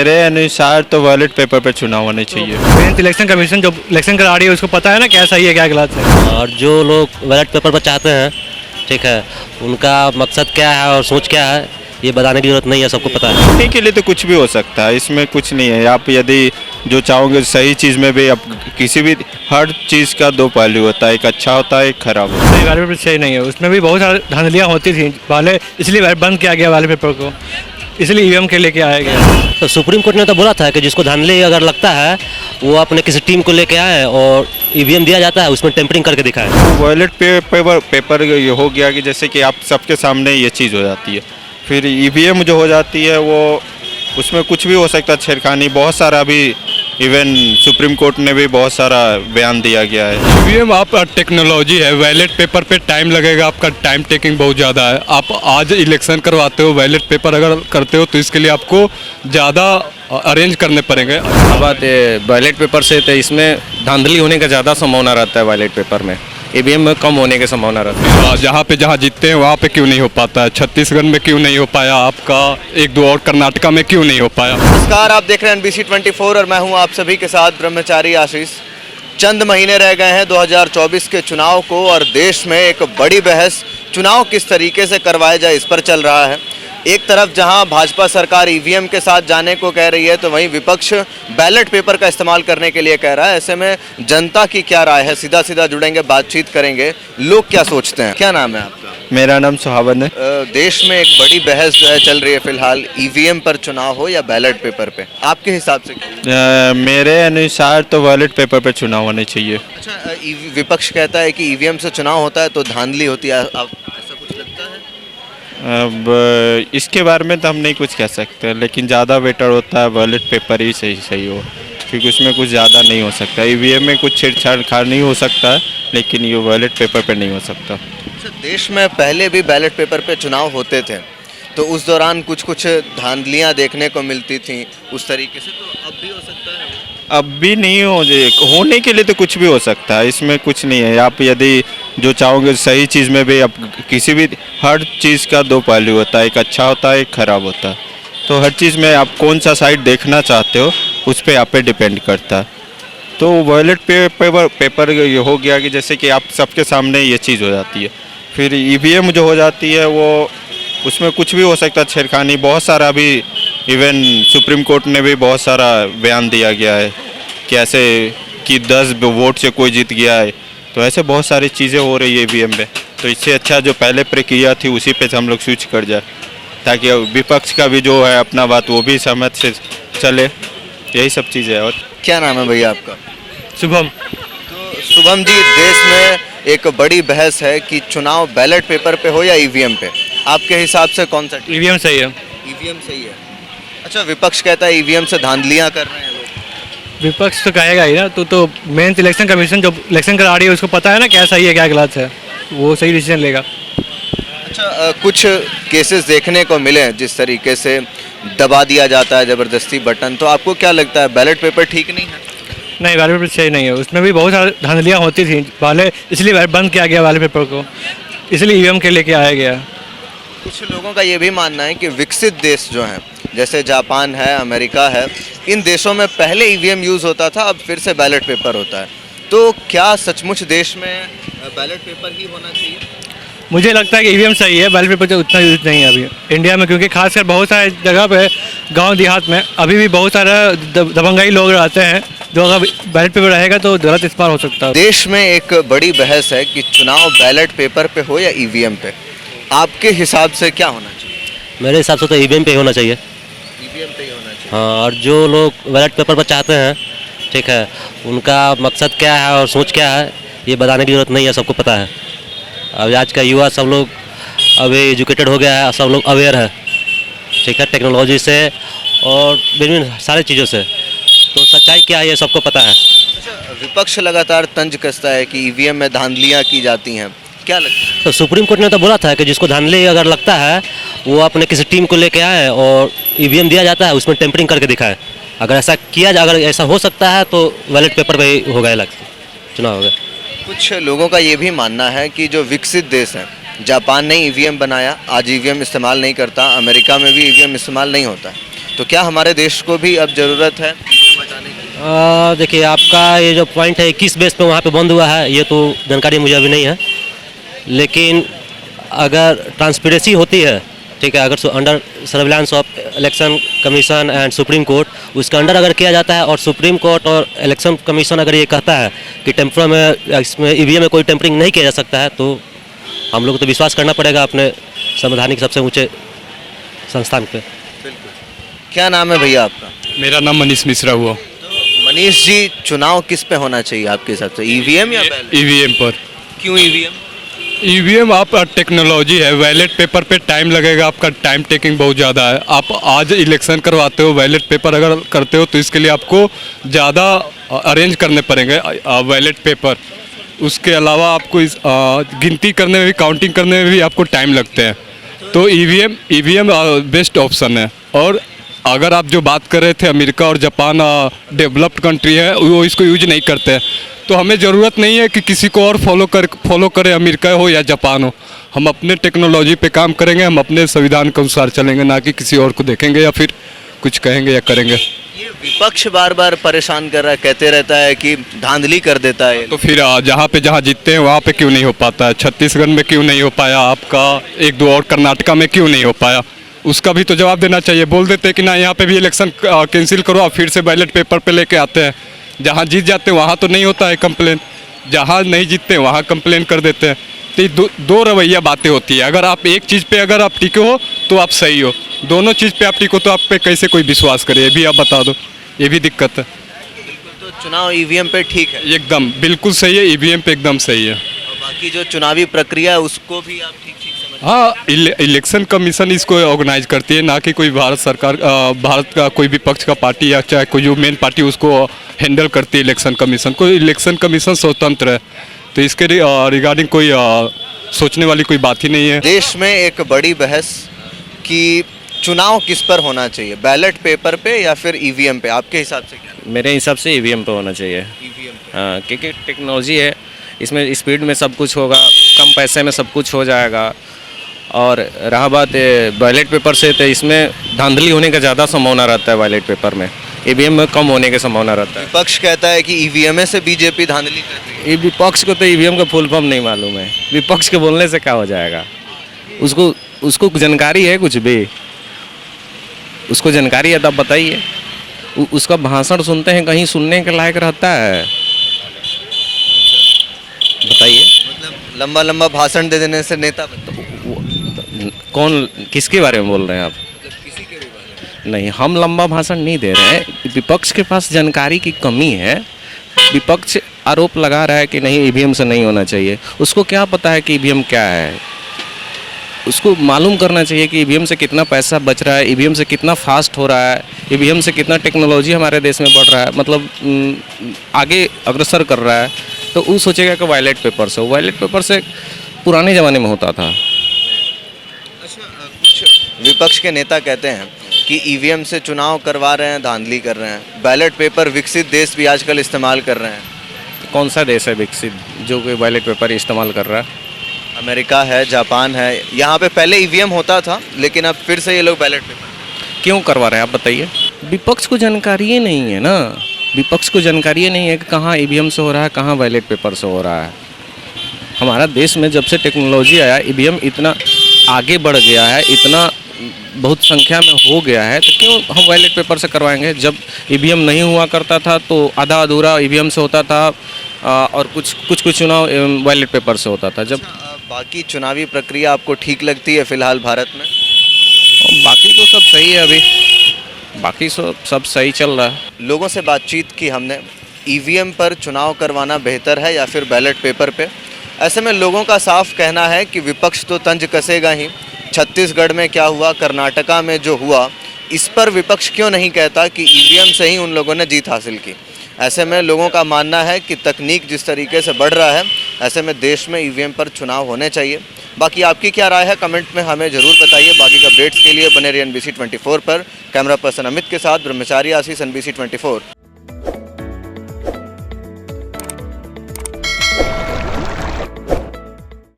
मेरे अनुसार तो बैलेट पेपर पे चुनाव होने चाहिए। मेन इलेक्शन कमीशन जो इलेक्शन करा रही है उसको पता है ना क्या सही है क्या गलत है। और जो लोग बैलेट पेपर पर चाहते हैं, ठीक है, उनका मकसद क्या है और सोच क्या है, ये बताने की जरूरत नहीं है, सबको पता है। होने के लिए तो कुछ भी हो सकता है, इसमें कुछ नहीं है। आप यदि जो चाहोगे सही चीज़ में भी, आप किसी भी, हर चीज़ का दो पहलू होता है, एक अच्छा होता है, एक खराब होता है। नहीं, बैलेट पेपर सही नहीं है, उसमें भी बहुत सारी धांधलियाँ होती थी पहले, इसलिए बंद किया गया बैलेट पेपर को, इसलिए ईवीएम के लेके आया गया। तो सुप्रीम कोर्ट ने तो बोला था कि जिसको धांधली अगर लगता है वो अपने किसी टीम को लेके आए और ईवीएम दिया जाता है, उसमें टेम्परिंग करके दिखाए। बैलेट पेपर ये हो गया कि जैसे कि आप सबके सामने ये चीज़ हो जाती है, फिर ईवीएम जो हो जाती है वो उसमें कुछ भी हो सकता है, छेड़खानी बहुत सारा। अभी इवन सुप्रीम कोर्ट ने भी बहुत सारा बयान दिया गया है। ईवीएम आप टेक्नोलॉजी है, बैलेट पेपर पे टाइम लगेगा, आपका टाइम टेकिंग बहुत ज़्यादा है। आप आज इलेक्शन करवाते हो, बैलेट पेपर अगर करते हो तो इसके लिए आपको ज़्यादा अरेंज करने पड़ेंगे। बात बैलेट पेपर से तो इसमें धांधली होने का ज़्यादा संभावना रहता है, बैलेट पेपर में ईवीएम में कम होने की संभावना रहती है। जहाँ जीतते हैं वहाँ पे क्यों नहीं हो पाता है? छत्तीसगढ़ में क्यों नहीं हो पाया आपका, एक दो और कर्नाटका में क्यों नहीं हो पाया? नमस्कार, आप देख रहे हैं NBC 24 और मैं हूं आप सभी के साथ ब्रह्मचारी आशीष। चंद महीने रह गए हैं 2024 के चुनाव को और देश में एक बड़ी बहस चुनाव किस तरीके से करवाया जाए इस पर चल रहा है। एक तरफ जहां भाजपा सरकार ईवीएम के साथ जाने को कह रही है तो वहीं विपक्ष बैलेट पेपर का इस्तेमाल करने के लिए कह रहा है। ऐसे में जनता की क्या राय है, सीधा सीधा जुड़ेंगे, बातचीत करेंगे, लोग क्या सोचते हैं। क्या नाम है आपका? मेरा नाम सुहावन है। देश में एक बड़ी बहस जो है चल रही है फिलहाल, ईवीएम पर चुनाव हो या बैलेट पेपर पे, आपके हिसाब से? मेरे अनुसार तो बैलेट पेपर पे चुनाव होने चाहिए। अच्छा, विपक्ष कहता है कि ईवीएम से चुनाव होता है तो धांधली होती है, आप ऐसा कुछ लगता है? अब इसके बारे में तो हम नहीं कुछ कह सकते, लेकिन ज़्यादा बेटर होता है बैलेट पेपर ही सही हो, क्योंकि उसमें कुछ ज़्यादा नहीं हो सकता। ईवीएम में कुछ छेड़छाड़ नहीं हो सकता है, लेकिन ये बैलेट पेपर पे नहीं हो सकता। देश में पहले भी बैलेट पेपर पे चुनाव होते थे तो उस दौरान कुछ धांधलियां देखने को मिलती थी उस तरीके से, तो अब भी हो सकता है? अब भी नहीं होने के लिए तो कुछ भी हो सकता है, इसमें कुछ नहीं है। आप यदि जो चाहोगे सही चीज़ में भी, आप किसी भी, हर चीज़ का दो पहलू होता है, एक अच्छा होता है, एक खराब होता है। तो हर चीज़ में आप कौन सा साइड देखना चाहते हो उस पर आप पे डिपेंड करता है। तो बैलेट पेपर ये हो गया कि जैसे कि आप सबके सामने ये चीज़ हो जाती है, फिर ईवीएम जो हो जाती है वो उसमें कुछ भी हो सकता है, छेड़खानी बहुत सारा। अभी इवन सुप्रीम कोर्ट ने भी बहुत सारा बयान दिया गया है कि ऐसे कि 10 वोट से कोई जीत गया है, तो ऐसे बहुत सारी चीज़ें हो रही है ईवीएम में। तो इससे अच्छा जो पहले प्रक्रिया थी उसी पे हम लोग स्विच कर जाए, ताकि विपक्ष का भी जो है अपना बात वो भी सहमत से चले। यही सब चीज़ें है। और क्या नाम है भैया आपका? शुभम। तो शुभम जी, देश में एक बड़ी बहस है कि चुनाव बैलेट पेपर पे हो या ईवीएम पे, आपके हिसाब से कौन सा? ईवीएम सही है। ईवीएम सही है। अच्छा, विपक्ष कहता है ईवीएम से धांधलियां कर रहे हैं लोग। विपक्ष तो कहेगा ही ना, तो मेन इलेक्शन कमीशन जो इलेक्शन करा रही है उसको पता है ना क्या सही है क्या गलत है, वो सही डिसीजन लेगा। अच्छा, कुछ केसेस देखने को मिले जिस तरीके से दबा दिया जाता है ज़बरदस्ती बटन, तो आपको क्या लगता है बैलेट पेपर ठीक नहीं है? नहीं, बैलेट पेपर सही नहीं है, उसमें भी बहुत सारी धांधलियाँ होती थी पहले, इसलिए बंद किया गया बैलेट पेपर को, इसलिए ईवीएम के लेके आया गया। कुछ लोगों का ये भी मानना है कि विकसित देश जो हैं, जैसे जापान है, अमेरिका है, इन देशों में पहले ईवीएम यूज़ होता था, अब फिर से बैलेट पेपर होता है। तो क्या सचमुच देश में बैलेट पेपर ही होना चाहिए? मुझे लगता है कि ईवीएम सही है, बैलेट पेपर तो उतना यूज नहीं है अभी इंडिया में, क्योंकि खासकर बहुत सारे जगह पे गांव देहात में अभी भी बहुत सारे दबंगाई लोग रहते हैं, जो अगर बैलेट पेपर रहेगा तो गलत इस्तेमाल हो सकता है। देश में एक बड़ी बहस है कि चुनाव बैलेट पेपर पे हो या ईवीएम पे, आपके हिसाब से क्या होना चाहिए? मेरे हिसाब से तो ईवीएम पे ही होना चाहिए। ईवीएम पे ही होना चाहिए। हाँ, और जो लोग बैलेट पेपर पर चाहते हैं, ठीक है, उनका मकसद क्या है और सोच क्या है, ये बताने की जरूरत नहीं है, सबको पता है। अब आज का युवा सब लोग अभी एजुकेटेड हो गया है, सब लोग अवेयर है, ठीक है, टेक्नोलॉजी से और विभिन्न सारी चीज़ों से, तो सच्चाई क्या है ये सबको पता है। अच्छा, विपक्ष लगातार तंज कसता है कि ईवीएम में धांधलियां की जाती हैं, क्या लगता है? तो सुप्रीम कोर्ट ने तो बोला था कि जिसको धांधली अगर लगता है वो अपने किसी टीम को लेके आए और ईवीएम दिया जाता है, उसमें टेम्परिंग करके दिखाए। अगर ऐसा हो सकता है तो बैलेट पेपर पे ही होगा इलेक्शन, चुनाव होगा। कुछ लोगों का ये भी मानना है कि जो विकसित देश हैं, जापान ने ईवीएम बनाया, आज ईवीएम इस्तेमाल नहीं करता, अमेरिका में भी ईवीएम इस्तेमाल नहीं होता, तो क्या हमारे देश को भी अब ज़रूरत है बचाने की? देखिए, आपका ये जो पॉइंट है किस बेस पे वहाँ पे बंद हुआ है ये तो जानकारी मुझे अभी नहीं है, लेकिन अगर ट्रांसपेरेंसी होती है, ठीक है, अगर under surveillance of election commission and supreme court, उसके अंडर अगर किया जाता है और सुप्रीम कोर्ट और इलेक्शन कमीशन अगर ये कहता है कि टेम्पर में इसमें ईवीएम में कोई टेम्परिंग नहीं किया जा सकता है, तो हम लोग को तो विश्वास करना पड़ेगा अपने संवैधानिक सबसे ऊंचे संस्थान पे। क्या नाम है भैया आपका? मेरा नाम मनीष मिश्रा हुआ। मनीष जी, चुनाव किस पे होना चाहिए आपके हिसाब से, ईवीएम या बैलेट? ईवीएम पर। क्यों ईवीएम? ईवीएम आप टेक्नोलॉजी है, बैलेट पेपर पे टाइम लगेगा, आपका टाइम टेकिंग बहुत ज़्यादा है। आप आज इलेक्शन करवाते हो, बैलेट पेपर अगर करते हो तो इसके लिए आपको ज़्यादा अरेंज करने पड़ेंगे बैलेट पेपर। उसके अलावा आपको इस गिनती करने में भी, काउंटिंग करने में भी आपको टाइम लगते हैं। तो ईवीएम बेस्ट ऑप्शन है। और अगर आप जो बात कर रहे थे अमेरिका और जापान डेवलप्ड कंट्री है, वो इसको यूज नहीं करते हैं, तो हमें ज़रूरत नहीं है कि किसी को और फॉलो करे, अमेरिका हो या जापान हो। हम अपने टेक्नोलॉजी पे काम करेंगे, हम अपने संविधान के अनुसार चलेंगे, ना कि किसी और को देखेंगे या फिर कुछ कहेंगे या करेंगे। ये विपक्ष बार बार परेशान कर रहा है, कहते रहता है कि धांधली कर देता है। तो फिर जहाँ जीतते हैं वहाँ पे क्यों नहीं हो पाता है? छत्तीसगढ़ में क्यों नहीं हो पाया आपका, एक दो और कर्नाटका में क्यों नहीं हो पाया? उसका भी तो जवाब देना चाहिए। बोल देते हैं कि ना यहाँ पे भी इलेक्शन कैंसिल करो, आप फिर से बैलेट पेपर पे लेके आते हैं। जहाँ जीत जाते हैं वहाँ तो नहीं होता है कंप्लेन, जहाँ नहीं जीतते वहाँ कंप्लेन कर देते हैं। तो ये दो रवैया बातें होती है। अगर आप एक चीज़ पे अगर आप टिके हो तो आप सही हो, दोनों चीज़ पे आप टिको तो आप पे कैसे कोई विश्वास करे, ये भी आप बता दो। ये भी दिक्कत है। तो चुनाव ईवीएम पे ठीक है? एकदम बिल्कुल सही है, ईवीएम पे एकदम सही है। और बाकी जो चुनावी प्रक्रिया है उसको भी आप ठीक समझ? हाँ, इलेक्शन कमीशन इसको ऑर्गेनाइज करती है, ना कि कोई भारत सरकार, भारत का कोई भी पक्ष का पार्टी या चाहे कोई जो मेन पार्टी उसको हैंडल करती है इलेक्शन कमीशन को। इलेक्शन कमीशन स्वतंत्र है, तो इसके रिगार्डिंग कोई सोचने वाली कोई बात ही नहीं है। देश में एक बड़ी बहस कि चुनाव किस पर होना चाहिए, बैलेट पेपर पे या फिर ईवीएम पे, आपके हिसाब से क्या? मेरे हिसाब से ईवीएम पे होना चाहिए। ईवीएम पे। हाँ, क्योंकि टेक्नोलॉजी है, इसमें स्पीड में सब कुछ होगा, कम पैसे में सब कुछ हो जाएगा। और रहा बात बैलेट पेपर से, तो इसमें धांधली होने का ज़्यादा संभावना रहता है बैलेट पेपर में, ईवीएम में कम होने की संभावना रहता है। विपक्ष कहता है कि ईवीएम से बीजेपी धांधली कर रही है। ये विपक्ष को तो ईवीएम का फुल फॉर्म नहीं मालूम है, विपक्ष के बोलने से क्या हो जाएगा? उसको जानकारी है कुछ भी? उसको जानकारी है तब बताइए। उसका भाषण सुनते हैं, कहीं सुनने के लायक रहता है? बताइए। मतलब लंबा लंबा भाषण दे देने से नेता बनता है? कौन, किसके बारे में बोल रहे हैं आप? किसी के भी बारे में नहीं, हम लंबा भाषण नहीं दे रहे हैं। विपक्ष के पास जानकारी की कमी है। विपक्ष आरोप लगा रहा है कि नहीं ईवीएम से नहीं होना चाहिए। उसको क्या पता है कि ईवीएम क्या है? उसको मालूम करना चाहिए कि ईवीएम से कितना पैसा बच रहा है, ईवीएम से कितना फास्ट हो रहा है, ईवीएम से कितना टेक्नोलॉजी हमारे देश में बढ़ रहा है, मतलब आगे अग्रसर कर रहा है। तो वो सोचेगा कि बैलेट पेपर से, बैलेट पेपर से पुराने ज़माने में होता था। कुछ विपक्ष के नेता कहते हैं कि ईवीएम से चुनाव करवा रहे हैं, धांधली कर रहे हैं। बैलेट पेपर विकसित देश भी आजकल इस्तेमाल कर रहे हैं। कौन सा देश है विकसित जो कि बैलेट पेपर इस्तेमाल कर रहा है? अमेरिका है, जापान है। यहाँ पे पहले ईवीएम होता था, लेकिन अब फिर से ये लोग बैलेट पेपर क्यों करवा रहे हैं आप बताइए? विपक्ष को जानकारी ही नहीं है ना, विपक्ष को जानकारी नहीं है कि कहाँ ईवीएम से हो रहा है, कहाँ बैलेट पेपर से हो रहा है। हमारा देश में जब से टेक्नोलॉजी आया, ईवीएम इतना आगे बढ़ गया है, इतना बहुत संख्या में हो गया है, तो क्यों हम बैलेट पेपर से करवाएंगे? जब ईवीएम नहीं हुआ करता था तो आधा अधूरा ईवीएम से होता था, और कुछ चुनाव बैलेट पेपर से होता था। जब बाकी चुनावी प्रक्रिया आपको ठीक लगती है फिलहाल भारत में? बाकी तो सब सही है, अभी बाकी सब सही चल रहा है। लोगों से बातचीत की हमने, ईवीएम पर चुनाव करवाना बेहतर है या फिर बैलेट पेपर पे? ऐसे में लोगों का साफ कहना है कि विपक्ष तो तंज कसेगा ही। छत्तीसगढ़ में क्या हुआ, कर्नाटका में जो हुआ, इस पर विपक्ष क्यों नहीं कहता कि ईवीएम से ही उन लोगों ने जीत हासिल की। ऐसे में लोगों का मानना है कि तकनीक जिस तरीके से बढ़ रहा है, ऐसे में देश में ईवीएम पर चुनाव होने चाहिए। बाकी आपकी क्या राय है कमेंट में हमें ज़रूर बताइए। बाकी के अपडेट्स के लिए बने रहिए NBC 24 पर। कैमरा पर्सन अमित के साथ ब्रह्मचारी आशीष, NBC 24।